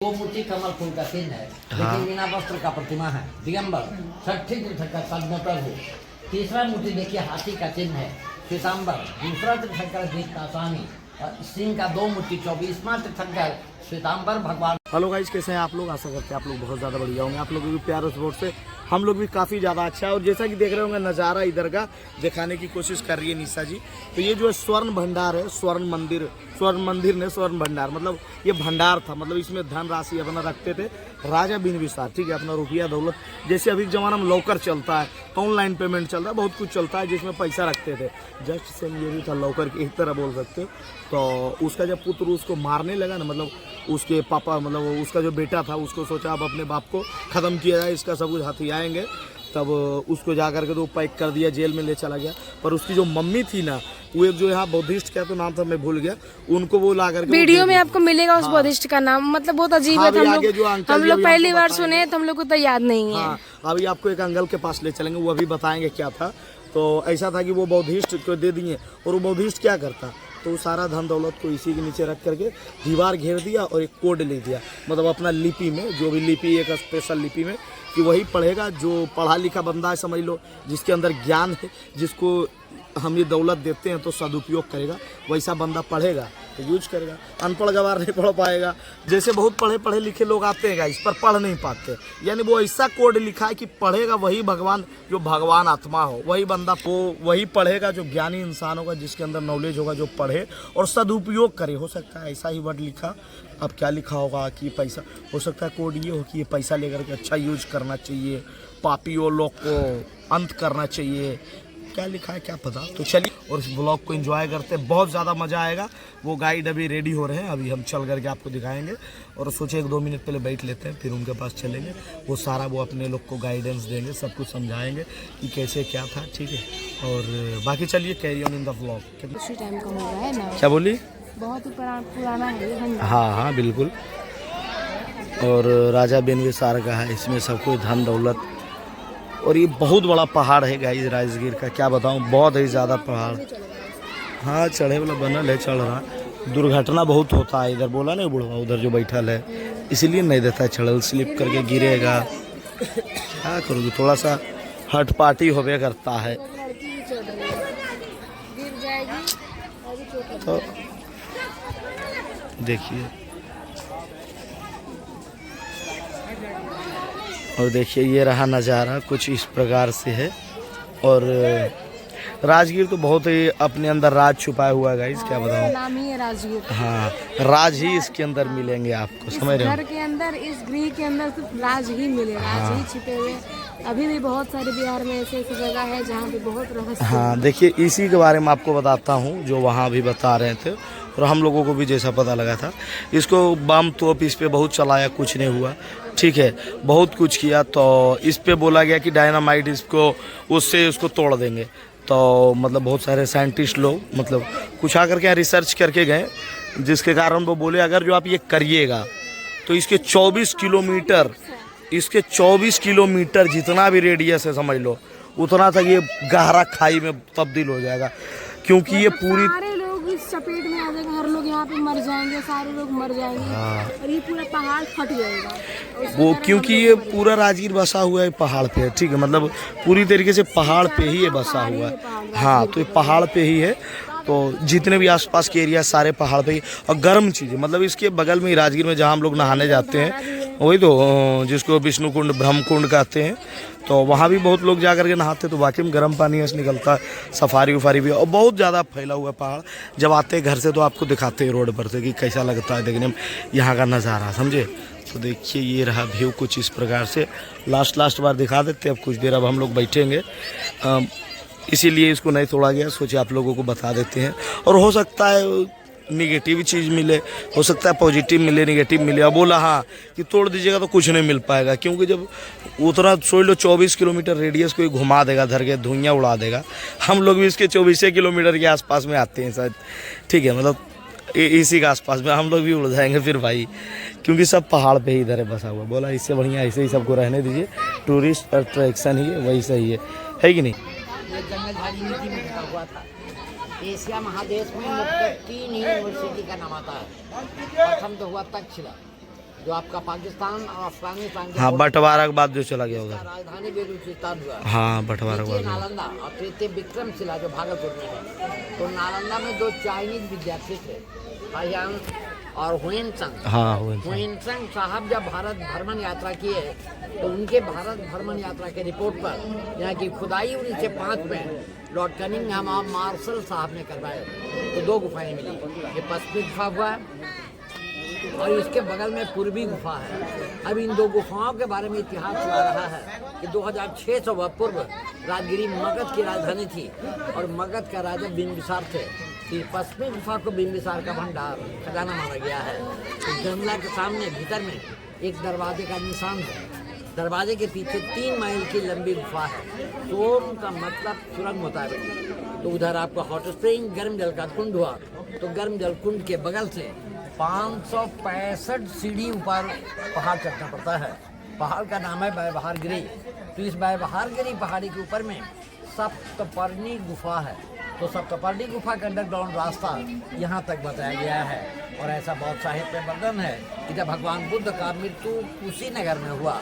वो मूर्ति कमल फूल का चिन्ह है, लेकिन बिना वस्त्र का प्रतिमा है। दिगंबर छठी तीर्थंकर पद्मोत्तर हो। तीसरा मूर्ति देखिए हाथी का चिन्ह है, श्वेतांबर। दूसरा तीर्थंकर दीपका स्वामी और सिंह का 2 मूर्ति। 24वां तीर्थंकर श्वेतांबर भगवान। हेलो गाइस, कैसे हैं आप लोग? आशा करते हैं आप लोग बहुत ज़्यादा बढ़िया होंगे। आप लोगों की प्यार और सपोर्ट से हम लोग भी काफ़ी ज़्यादा अच्छा है। और जैसा कि देख रहे होंगे नज़ारा इधर का दिखाने की कोशिश कर रही है निशा जी। तो ये जो है स्वर्ण भंडार है, स्वर्ण मंदिर ने स्वर्ण भंडार मतलब ये भंडार था, मतलब इसमें धन राशि अपना रखते थे राजा बिंबिसार। ठीक है, अपना रुपया दौलत, जैसे अभी ज़माना में लॉकर चलता है, ऑनलाइन पेमेंट चल रहा है, बहुत कुछ चलता है जिसमें पैसा रखते थे। जस्ट सेम ये भी था लॉकर की एक तरह बोल सकते हो। तो उसका जब पुत्र उसको मारने लगा ना, मतलब उसके पापा, मतलब उसका जो बेटा था, उसको सोचा अब अपने बाप को ख़त्म किया जाए, इसका सब कुछ हाथी आएंगे। तब उसको जा करके तो पैक कर दिया, जेल में ले चला गया। पर उसकी जो मम्मी थी ना, वो एक जो यहाँ बौद्धिस्ट, क्या तो नाम था मैं भूल गया, उनको वो ला करके वीडियो में आपको मिलेगा उस बौद्धिस्ट का नाम, मतलब बहुत अजीब है। हम लोग पहली बार सुने तो हम लोग को तो याद नहीं है। अभी आपको एक अंकल के पास ले चलेंगे, वो अभी बताएंगे क्या था। तो ऐसा था कि वो बौद्धिस्ट को दे दिए, और वो बौद्धिस्ट क्या करता, तो सारा धन दौलत को इसी के नीचे रख करके दीवार घेर दिया और एक कोड लिख दिया, मतलब अपना लिपि में, जो भी लिपि एक स्पेशल लिपि में, कि वही पढ़ेगा जो पढ़ा लिखा बंदा है, समझ लो, जिसके अंदर ज्ञान है, जिसको हम ये दौलत देते हैं तो सदुपयोग करेगा, वैसा बंदा पढ़ेगा तो यूज करेगा। अनपढ़ गवार नहीं पढ़ पाएगा। जैसे बहुत पढ़े लिखे लोग आते हैं इस पर पढ़ नहीं पाते, यानी वो ऐसा कोड लिखा है कि पढ़ेगा वही भगवान, जो भगवान आत्मा हो, वही बंदा वो वही पढ़ेगा, जो ज्ञानी इंसान होगा, जिसके अंदर नॉलेज होगा, जो पढ़े और सदुपयोग करे। हो सकता है ऐसा ही वर्ड लिखा, अब क्या लिखा होगा कि पैसा, हो सकता है कोड ये हो कि ये पैसा लेकर के अच्छा यूज करना चाहिए, पापियों लोग को अंत करना चाहिए, क्या लिखा है क्या पता। तो चलिए और इस ब्लॉग को एंजॉय करते हैं, बहुत ज़्यादा मज़ा आएगा। वो गाइड अभी रेडी हो रहे हैं, अभी हम चल करके आपको दिखाएंगे। और सोचे 1-2 मिनट पहले बैठ लेते हैं, फिर उनके पास चलेंगे। वो सारा वो अपने लोग को गाइडेंस देंगे, सब कुछ समझाएंगे कि कैसे क्या था। ठीक है, और बाकी चलिए carry on in the blog. उसी टाइम का हो रहा है ना, क्या बोली? बहुत ही पुराना है। हाँ बिल्कुल। और राजा बिंबिसार का है, इसमें सब कुछ धन दौलत। और ये बहुत बड़ा पहाड़ है गाइस राजगीर का, क्या बताऊं, बहुत ही ज़्यादा पहाड़। हाँ, चढ़े वाला बनल है, चढ़ रहा। दुर्घटना बहुत होता है इधर, बोला नहीं बुढ़वा उधर जो बैठल है, इसीलिए नहीं देता है चढ़ल, स्लिप करके गिरेगा। क्या करोगे, थोड़ा सा हट पार्टी होवे करता है। तो देखिए, और देखिए ये रहा नज़ारा, कुछ इस प्रकार से है। और राजगीर तो बहुत ही अपने अंदर राज छुपाया हुआ है गाइस, क्या बताऊं, नाम ही है राजगीर। हाँ, राज ही इसके अंदर मिलेंगे आपको, समझ रहे हो? घर के अंदर, इस गृह के अंदर सिर्फ राज ही मिले, राज ही छिपे हुए। अभी भी बहुत सारे बिहार में ऐसे जगह है जहाँ पे बहुत रहस्य। हाँ, देखिए इसी के बारे में आपको बताता हूँ, जो वहाँ भी बता रहे थे और हम लोगों को भी जैसा पता लगा था। इसको बम तोप इस पे बहुत चलाया, कुछ नहीं हुआ। ठीक है, बहुत कुछ किया, तो इस पे बोला गया कि डायनामाइट इसको उससे उसको तोड़ देंगे। तो मतलब बहुत सारे साइंटिस्ट लोग मतलब कुछ आकर के रिसर्च करके गए, जिसके कारण वो बोले अगर जो आप ये करिएगा तो इसके 24 किलोमीटर जितना भी रेडियस है, समझ लो, उतना तक ये गहरा खाई में तब्दील हो जाएगा। क्योंकि ये पूरी सारे लोग इस चपेट में आ जाएंगे, हर लोग यहाँ पे मर जाएंगे, सारे लोग मर जाएंगे। और ये पूरा पहाड़ फट जाएगा वो, क्योंकि ये पूरा राजगीर बसा हुआ है पहाड़ पे। ठीक है, मतलब पूरी तरीके से पहाड़ पे ही ये बसा हुआ है। हाँ, तो ये पहाड़ पे ही है। तो जितने भी आसपास के एरिया सारे पहाड़ पे ही। और गर्म चीज़ें, मतलब इसके बगल में ही राजगीर में जहाँ हम लोग नहाने जाते हैं, वही तो जिसको विष्णु कुंड, ब्रह्म कुंड कहते हैं, तो वहाँ भी बहुत लोग जा करके नहाते, तो वाकई में गर्म पानी ऐसे निकलता है। सफारी उफारी भी, और बहुत ज़्यादा फैला हुआ है पहाड़। जब आते हैं घर से तो आपको दिखाते हैं रोड पर से कि कैसा लगता है देखने में यहाँ का नज़ारा, समझे? तो देखिए ये रहा व्यू कुछ इस प्रकार से। लास्ट बार दिखा देते हैं, अब कुछ देर अब हम लोग बैठेंगे, इसीलिए इसको नहीं तोड़ा गया, सोचे आप लोगों को बता देते हैं। और हो सकता है निगेटिव चीज़ मिले, हो सकता है पॉजिटिव मिले, निगेटिव मिले। अब बोला हाँ कि तोड़ दीजिएगा तो कुछ नहीं मिल पाएगा, क्योंकि जब उतना सोच लो 24 किलोमीटर रेडियस को घुमा देगा, धर के धुइयाँ उड़ा देगा। हम लोग भी इसके 24 किलोमीटर के आसपास में आते हैं शायद। ठीक है, मतलब इसी के आसपास में हम लोग भी उड़ जाएंगे फिर भाई, क्योंकि सब पहाड़ पे ही इधर है बसा हुआ। बोला इससे बढ़िया ऐसे ही सबको रहने दीजिए, टूरिस्ट अट्रैक्शन ही है, वही सही है कि नहीं? ये जंगलझाड़ी नीति में लिखा हुआ था। एशिया महादेश में मुख्य 3 यूनिवर्सिटी का नाम आता है। प्रथम तो हुआ तक्षशिला, जो आपका पाकिस्तान और अफगानिस्तान के हाँ, बंटवारा के बाद जो चला गया इसका उधर। राजधानी बेलूचिस्तान हुआ। हाँ, बंटवारा के द्वितीय बाद। नालंदा और तृतीय विक्रमशिला जो भागलपुर में है। तो नालंदा में 2 चाइनीज विद्यार्थी थे, हायान और हुएनसंग। हाँ, हुएनसंग साहब जब भारत भ्रमण यात्रा किए तो उनके भारत भ्रमण यात्रा के रिपोर्ट पर यहाँ की खुदाई 1905 में लॉर्ड कनिंघम और मार्शल साहब ने करवाए तो 2 गुफाएं मिली। ये पश्चिमी गुफा हुआ और इसके बगल में पूर्वी गुफा है। अब इन 2 गुफाओं के बारे में इतिहास चला रहा है कि 2600 पूर्व राजगिरी मगध की राजधानी थी और मगध का राजा बिंबिसार थे। कि पश्चिमी गुफा को बिंबिसार का भंडार खजाना माना गया है। तो जंगला के सामने भीतर में एक दरवाजे का निशान है। दरवाजे के पीछे 3 मील की लंबी गुफा है। सोम का मतलब सुरंग होता है। तो उधर आपका हॉट स्प्रिंग गर्म जल का कुंड हुआ। तो गर्म जल कुंड के बगल से 565 सीढ़ी ऊपर पहाड़ चढ़ना पड़ता है। पहाड़ का नाम है बैबहारगिरी। तो इस बैबहारगिरी पहाड़ी के ऊपर में सप्तपर्णी गुफा है। तो सप्तपर्णी गुफा का अंडरग्राउंड रास्ता यहाँ तक बताया गया है। और ऐसा बहुत साहित्य में वर्णन है कि जब भगवान बुद्ध का मृत्यु कुशीनगर में हुआ,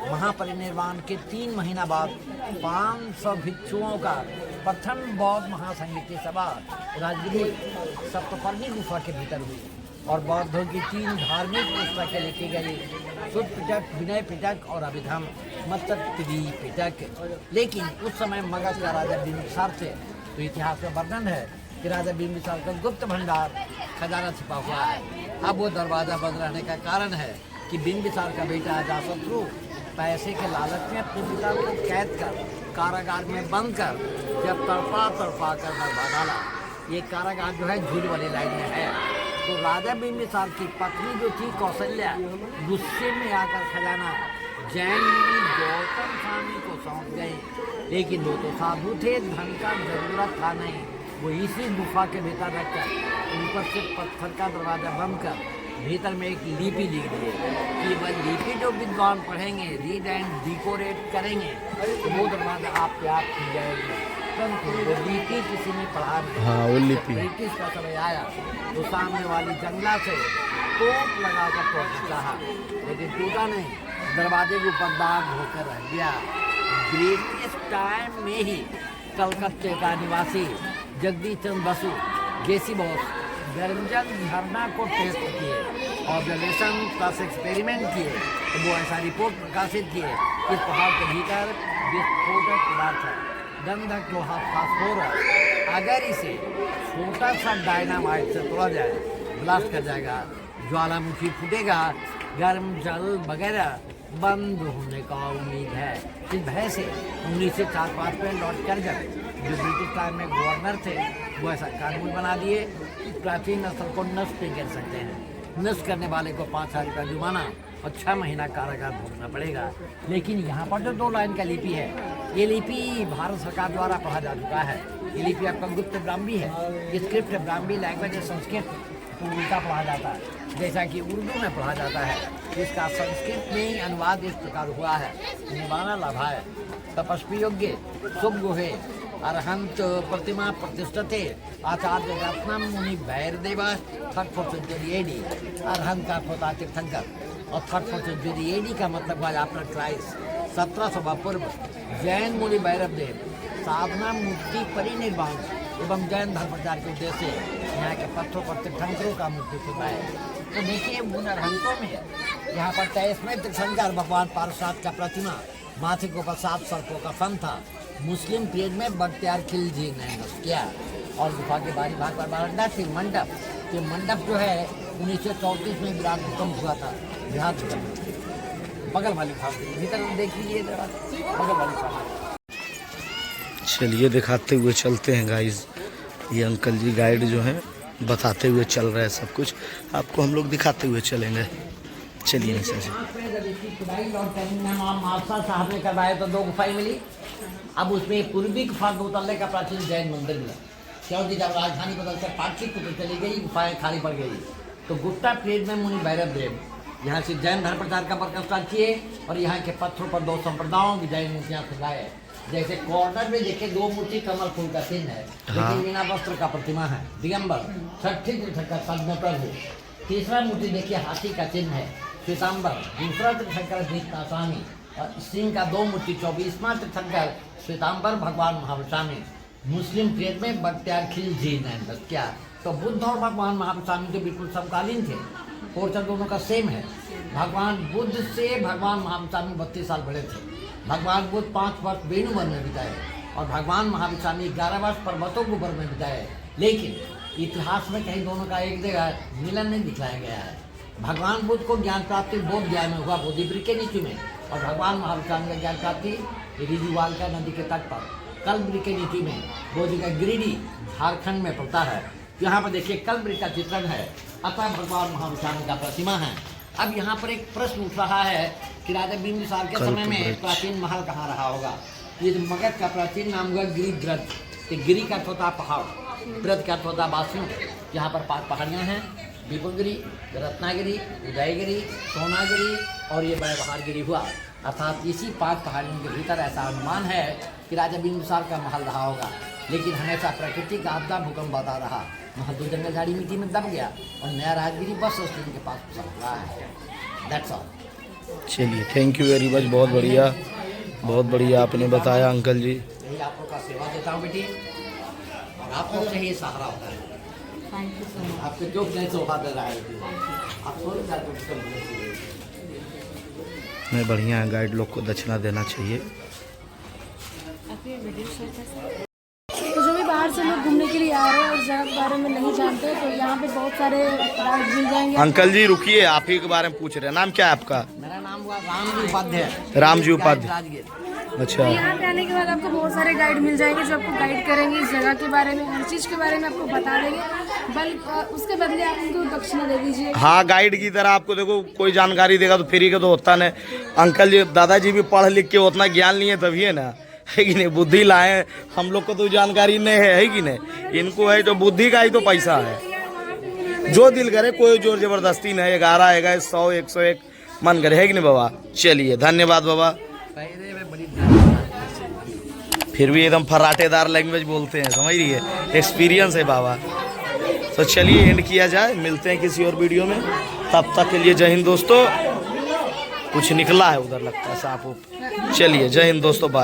महापरिनिर्वाण के 3 महीना बाद 500 भिक्षुओं का प्रथम बौद्ध महासंघ की सभा राजगिरी सप्तपर्णी गुफा के भीतर हुई और बौद्धों की 3 धार्मिक पुस्तकें लिखी गई, शुद्ध पिटक, विनय पिटक और अभिधम मतलब त्रिपिटक। लेकिन उस समय मगध का राजा बिंबिसार थे। तो इतिहास में वर्णन है कि राजा बिंबिसार का गुप्त भंडार खजाना छिपा हुआ है। अब वो दरवाजा बंद रहने का कारण है कि बिंबिसार का बेटा अजातशत्रु पैसे के लालच में अपने पिता को कैद कर कारागार में बंद कर जब तड़पा कर मरवा डाला। ये कारागार जो है झील वाली लाइन में है। तो राजा बिंबिसार की पत्नी जो थी कौशल्या, गुस्से में आकर खजाना जैन मुनि गौतम स्वामी को सौंप गए। लेकिन वो तो साधु थे, धन का जरूरत था नहीं। वो इसी गुफा के भीतर रखकर ऊपर से पत्थर का दरवाजा बंद कर भीतर में एक लिपि लिख दिए कि वह लिपि जो विद्वान पढ़ेंगे, रीड एंड डिकोरेट करेंगे तो वो दरवाजा आप खुल जाएगी। परंतु वो लिपि किसी ने पढ़ा नहीं। हाँ, वो लिपि ब्रिटिश का समय आया तो सामने वाली जंगला से तोप लगाकर तोड़ना चाहा, लेकिन टूटा नहीं, दरवाजे के ऊपर दाग होकर रह गया। ब्रिटिश टाइम में ही कलकत्ते का निवासी जगदीश चंद्र बसु गेसी बॉस गर्मजल झरना को टेस्ट किए, ऑब्जर्वेशन प्लस एक्सपेरिमेंट किए तो वो ऐसा रिपोर्ट प्रकाशित किए कि पहाड़ के भीतर विस्फोटक पदार्थ है, गंधक लोहा फास्फोरस। अगर इसे छोटा सा डायनामाइट से तोड़ा जाए ब्लास्ट कर जाएगा, ज्वालामुखी फूटेगा, गर्म जल वगैरह बंद होने का उम्मीद है। इस भय से 1904-5 में लॉर्ड कर्जन जो ब्रिटिश टाइम में गवर्नर थे वो ऐसा कानून बना दिए प्राचीन स्थल को नष्ट नहीं कर सकते हैं। नष्ट करने वाले को 5,000 रुपया जुर्माना और 6 महीना कारागार भोगना पड़ेगा। लेकिन यहाँ पर जो 2 लाइन का लिपि है, ये लिपि भारत सरकार द्वारा पढ़ा जा चुका है। ये लिपि आपका गुप्त ब्राह्मी है। ये स्क्रिप्ट ब्राह्मी लैंग्वेज संस्कृत तो उल्टा पढ़ा जाता है जैसा कि उर्दू में पढ़ा जाता है। इसका संस्कृत में अनुवाद इस प्रकार हुआ है, निवाना लाभाय तपस्वी योग्य शुभ गुहे अरहंत प्रतिमा प्रतिष्ठते आचार्य रत्नम मुनि भैरदेव 3rd सेंचुरी एडी। अरहंत का होता तीर्थंकर और 3rd सेंचुरी एडी का मतलब हुआ आफ्टर क्राइस्ट 1700 पूर्व। जैन मुनि भैरव देव साधना मुक्ति परिनिर्वाण एवं जैन धर्म प्रचार के उद्देश्य से यहाँ के पत्थरों पर तीर्थंकरों का मूर्ति छिपाए। तो देखिए उन अरहंतों में यहाँ पर 23वें तीर्थंकर भगवान पार्षद का प्रतिमा, माथे के ऊपर 7 सर्पों का फन था। मुस्लिम पीरियड में बख्तियार खिलजी ने नष्ट किया और गुफा के बारी भाग पर बारंडा थी मंडप। ये मंडप जो है 1934 में विराट भूकंप हुआ था। बिहार बगल वाली गुफा भीतर देख लीजिए, बगल वाली गुफा। चलिए दिखाते हुए चलते हैं गाइस। ये अंकल जी गाइड जो हैं बताते हुए चल रहा है सब कुछ, आपको हम लोग दिखाते हुए चलेंगे। चलिए नीचे से। मास्टर साहब ने करवाए तो 2 गुफाएं मिली। अब उसमें पूर्वी गुफा को उतरने का प्राचीन जैन मंदिर मिला, क्योंकि जब राजधानी बदलकर पाटलिपुत्र चली गई गुफाएं खाली पड़ गई। तो गुप्ता पीरियड में मुनि भैरव देव यहाँ से जैन धर्म प्रचार का वर्क स्टार्ट किए और यहाँ के पत्थरों पर 2 संप्रदायों की जैन मूर्तियाँ खुदाए। जैसे कॉर्नर में देखिए 2 मूर्ति कमल फूल का चिन्ह है, लेकिन बिना वस्त्र का प्रतिमा है, दिगंबर 6ठी तीर्थंकर पद्म प्रभु। तीसरा मूर्ति देखिए हाथी का चिन्ह है, श्वेतांबर, दूसरा तीर्थंकर दीप्ता स्वामी, और सिंह का 2 मूर्ति 24वां तीर्थंकर श्वेतांबर भगवान महावीर। मुस्लिम ट्रेड में बख्तियारखिल जी ने क्या, तो बुद्ध और भगवान महावीर तो बिल्कुल समकालीन थे, पोर्चर दोनों का सेम है। भगवान बुद्ध से भगवान महावीर 32 साल बड़े थे। भगवान बुद्ध 5 वर्ष वेणुवन में बिताए और भगवान महावीर 11 वर्ष पर्वतों के ऊपर में बिताए, लेकिन इतिहास में कहीं दोनों का एक जगह मिलन नहीं दिखाया गया है। भगवान बुद्ध को ज्ञान प्राप्ति बोध गया में हुआ बोधिवृक्ष के नीचे में, और भगवान महावीर का ज्ञान प्राप्ति रिजुवालका नदी के तट पर कल्पवृक्ष के नीचे में, बोधि का गिरिडीह झारखंड में पड़ता है। यहाँ पर देखिए कल्पवृक्ष का चित्रण है, अतः भगवान महावीर का प्रतिमा है। अब यहाँ पर एक प्रश्न उठ रहा है कि राजा बिंबिसार के समय में प्राचीन महल कहाँ रहा होगा। ये मगध का प्राचीन नाम हुआ गिरिध्वज। गिरी का छोटा पहाड़, ब्रज का छोटा बासियों। यहाँ पर 5 पहाड़ियाँ हैं, विपुलगिरी, रत्नागिरी, उदयगिरी, सोनागिरी और ये व्यवहारगिरी हुआ। अर्थात इसी 5 पहाड़ियों के भीतर ऐसा अनुमान है कि राजा बिंबिसार का महल रहा होगा, लेकिन हमेशा प्राकृतिक आपदा भूकंप आता रहा। महल तो जंगल झाड़ी मिट्टी में दब गया और नया राजगिरी बस स्टैंड के पास पहुंच रहा है। That's all. चलिए, थैंक यू वेरी मच, बहुत बढ़िया, बहुत बढ़िया आपने बताया अंकल जी। यही आप लोग का सेवा देता हूँ बेटी, और आप लोग से ही सहारा होता है। Thank you so much. आपके जो नहीं सोफा दे रहा है आप थोड़ी नहीं, बढ़िया है, गाइड लोग को दक्षिणा देना चाहिए। तो जो भी बाहर से लोग घूमने के लिए आ रहे हैं और जगह के बारे में नहीं जानते, तो यहाँ पे बहुत सारे गाइड मिल जाएंगे। अंकल जी रुकिए, आप ही के बारे में पूछ रहे हैं, नाम क्या है आपका? मेरा नाम हुआ रामजी उपाध्याय। रामजी उपाध्याय, राजगीर। अच्छा। यहाँ पे आने के बाद आपको बहुत सारे गाइड मिल जाएंगे जो आपको गाइड करेंगे इस जगह के बारे में, हर चीज़ के बारे में आपको बता देंगे। बल्कि उसके बदले आप उनको दक्षिणा दे दीजिए। हाँ, गाइड की तरह आपको देखो कोई जानकारी देगा तो फ्री का तो होता नहीं। अंकल जी दादाजी भी पढ़ लिख के उतना ज्ञान लिए तभी है ना, है कि नहीं, बुद्धि लाए। हम लोग को तो जानकारी नहीं है कि नहीं, इनको है जो बुद्धि का ही तो पैसा है। जो दिल करे, कोई जोर जबरदस्ती नहीं। 11 है 100 101 मन करे, है कि नहीं बाबा। चलिए, धन्यवाद बाबा। फिर भी एकदम फर्राटेदार लैंग्वेज बोलते हैं, समझ रही है, एक्सपीरियंस है बाबा। तो चलिए एंड किया जाए, मिलते हैं किसी और वीडियो में, तब तक के लिए जय हिंद दोस्तों। कुछ निकला है उधर लगता है सांप। चलिए, जय हिंद दोस्तों, बाय।